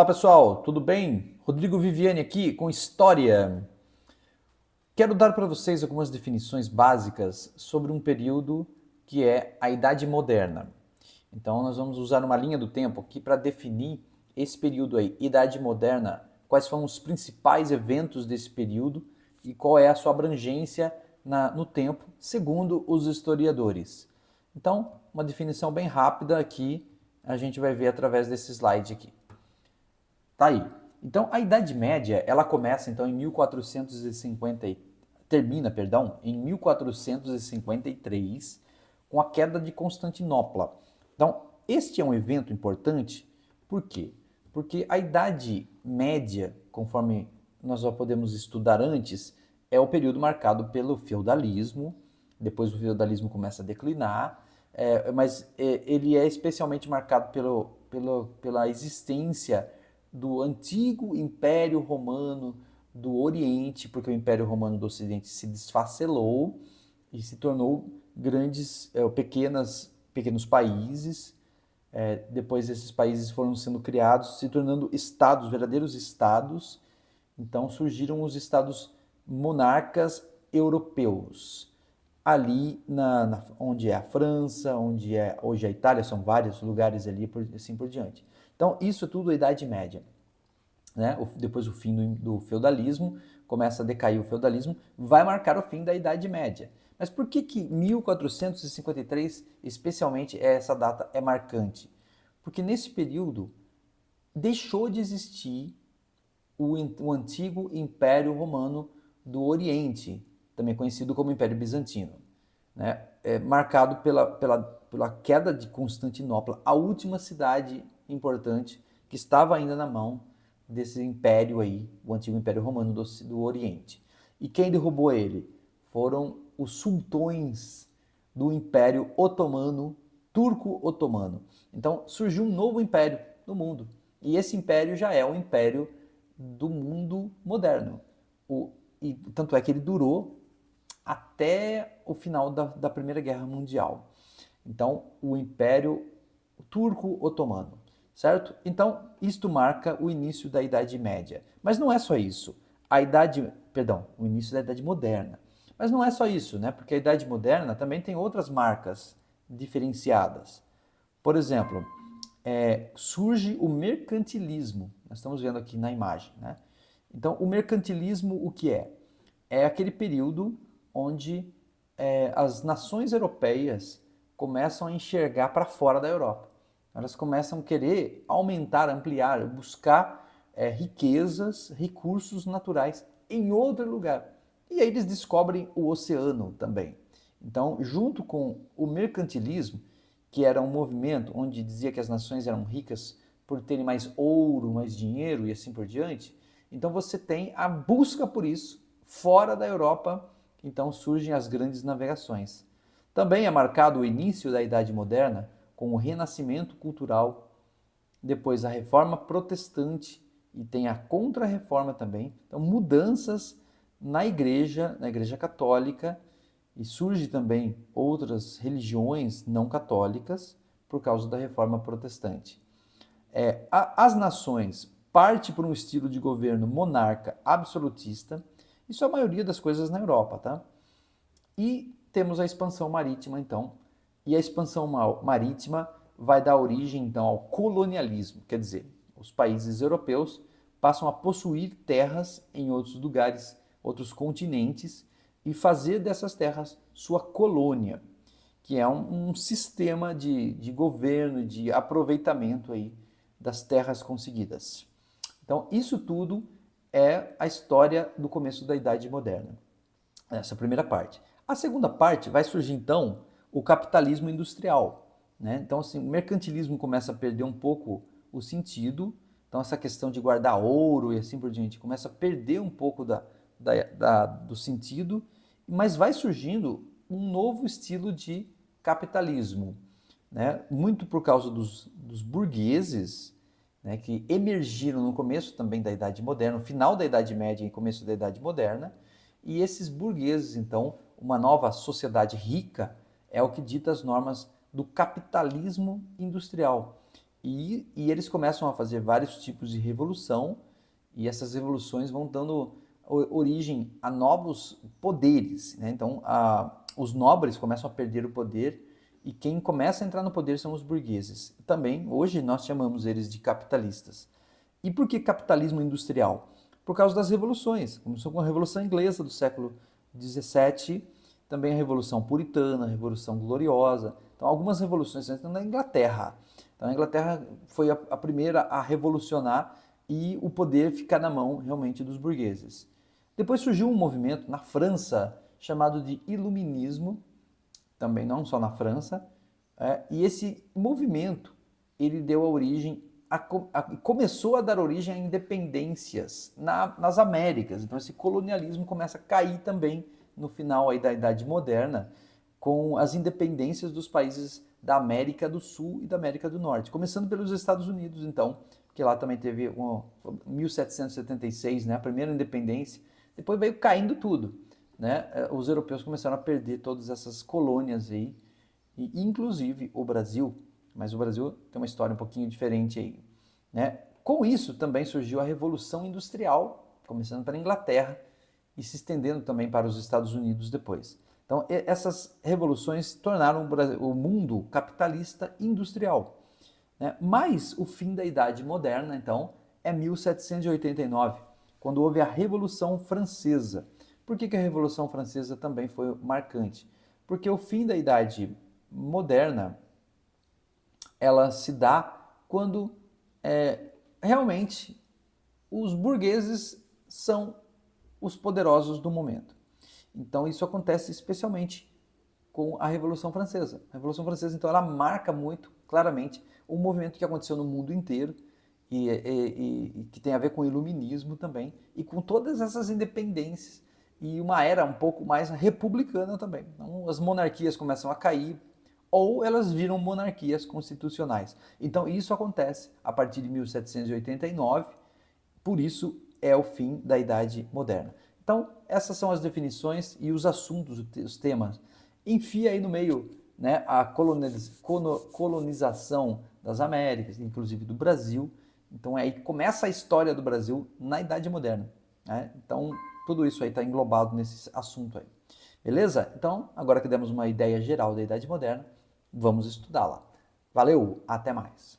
Pessoal, tudo bem? Rodrigo Viviani aqui com História. Quero dar para vocês algumas definições básicas sobre um período que é a Idade Moderna. Então, nós vamos usar uma linha do tempo aqui para definir esse período aí, Idade Moderna, quais são os principais eventos desse período e qual é a sua abrangência no tempo, segundo os historiadores. Então, uma definição bem rápida aqui, a gente vai ver através desse slide aqui. Tá aí. Então, a Idade Média, ela começa então em 1450 termina, perdão, em 1453, com a queda de Constantinopla. Então, este é um evento importante, por quê? Porque a Idade Média, conforme nós já podemos estudar antes, é o período marcado pelo feudalismo, depois o feudalismo começa a declinar, mas ele é especialmente marcado pela existência do antigo Império Romano do Oriente, porque o Império Romano do Ocidente se desfacelou e se tornou pequenos países. Depois esses países foram sendo criados, se tornando estados, verdadeiros estados. Então surgiram os estados monarcas europeus. Ali onde é a França, onde é hoje a Itália, são vários lugares ali, assim por diante. Então, isso é tudo a Idade Média. Né? Depois o fim do feudalismo, começa a decair o feudalismo, vai marcar o fim da Idade Média. Mas por que 1453, especialmente, essa data é marcante? Porque nesse período deixou de existir o antigo Império Romano do Oriente, também conhecido como Império Bizantino, né? Marcado pela queda de Constantinopla, a última cidade importante que estava ainda na mão desse império aí, o antigo Império Romano do Oriente. E quem derrubou ele? Foram os sultões do Império Otomano, Turco-Otomano. Então surgiu um novo império no mundo. E esse império já é o império do mundo moderno. E tanto é que ele durou até o final da Primeira Guerra Mundial. Então, o Império Turco-Otomano, certo? Então, isto marca o início da Idade Média. Mas não é só isso. O início da Idade Moderna. Mas não é só isso, né? Porque a Idade Moderna também tem outras marcas diferenciadas. Por exemplo, surge o mercantilismo. Nós estamos vendo aqui na imagem, né? Então, o mercantilismo, o que é? É aquele período onde as nações europeias começam a enxergar para fora da Europa. Elas começam a querer aumentar, ampliar, buscar riquezas, recursos naturais em outro lugar. E aí eles descobrem o oceano também. Então, junto com o mercantilismo, que era um movimento onde dizia que as nações eram ricas por terem mais ouro, mais dinheiro e assim por diante, então você tem a busca por isso fora da Europa, então surgem as grandes navegações. Também é marcado o início da Idade Moderna com o renascimento cultural, depois a Reforma Protestante e tem a Contra-Reforma também. Então mudanças na Igreja Católica, e surge também outras religiões não católicas por causa da Reforma Protestante. As nações parte por um estilo de governo monarca absolutista. Isso é a maioria das coisas na Europa, tá? E temos a expansão marítima, então. E a expansão marítima vai dar origem, então, ao colonialismo. Quer dizer, os países europeus passam a possuir terras em outros lugares, outros continentes, e fazer dessas terras sua colônia, que é um sistema de governo, de aproveitamento aí das terras conseguidas. Então, isso tudo é a história do começo da Idade Moderna. Essa é a primeira parte. A segunda parte vai surgir, então, o capitalismo industrial. Né? Então, assim, o mercantilismo começa a perder um pouco o sentido. Então, essa questão de guardar ouro e assim por diante começa a perder um pouco do sentido, mas vai surgindo um novo estilo de capitalismo, né? Muito por causa dos burgueses, né, que emergiram no começo também da Idade Moderna, no final da Idade Média e começo da Idade Moderna, e esses burgueses, então, uma nova sociedade rica, é o que dita as normas do capitalismo industrial. E eles começam a fazer vários tipos de revolução, e essas revoluções vão dando origem a novos poderes, né? Então, os nobres começam a perder o poder, e quem começa a entrar no poder são os burgueses. Também, hoje, nós chamamos eles de capitalistas. E por que capitalismo industrial? Por causa das revoluções. Começou com a Revolução Inglesa do século XVII, também a Revolução Puritana, a Revolução Gloriosa. Então, algumas revoluções entram na Inglaterra. Então, a Inglaterra foi a primeira a revolucionar e o poder ficar na mão realmente dos burgueses. Depois surgiu um movimento na França chamado de Iluminismo, também não só na França, e esse movimento ele deu a origem começou a dar origem a independências nas Américas. Então esse colonialismo começa a cair também no final aí da Idade Moderna, com as independências dos países da América do Sul e da América do Norte, começando pelos Estados Unidos, então, que lá também teve 1776, né, a primeira independência. Depois veio caindo tudo, né? Os europeus começaram a perder todas essas colônias aí, e inclusive o Brasil, mas o Brasil tem uma história um pouquinho diferente aí, né? Com isso também surgiu a Revolução Industrial, começando pela Inglaterra e se estendendo também para os Estados Unidos depois. Então essas revoluções tornaram o mundo capitalista industrial, né? Mas o fim da Idade Moderna, então, é 1789, quando houve a Revolução Francesa. Por que a Revolução Francesa também foi marcante? Porque o fim da Idade Moderna ela se dá quando realmente os burgueses são os poderosos do momento. Então isso acontece especialmente com a Revolução Francesa. A Revolução Francesa, então, ela marca muito claramente um movimento que aconteceu no mundo inteiro e que tem a ver com o iluminismo também e com todas essas independências e uma era um pouco mais republicana também. Então, as monarquias começam a cair ou elas viram monarquias constitucionais. Então isso acontece a partir de 1789, por isso é o fim da Idade Moderna. Então essas são as definições e os assuntos, os temas. Enfia aí no meio, né, a colonização das Américas, inclusive do Brasil. Então é aí que começa a história do Brasil na Idade Moderna, né? Então tudo isso aí está englobado nesse assunto aí. Beleza? Então, agora que demos uma ideia geral da Idade Moderna, vamos estudá-la. Valeu, até mais!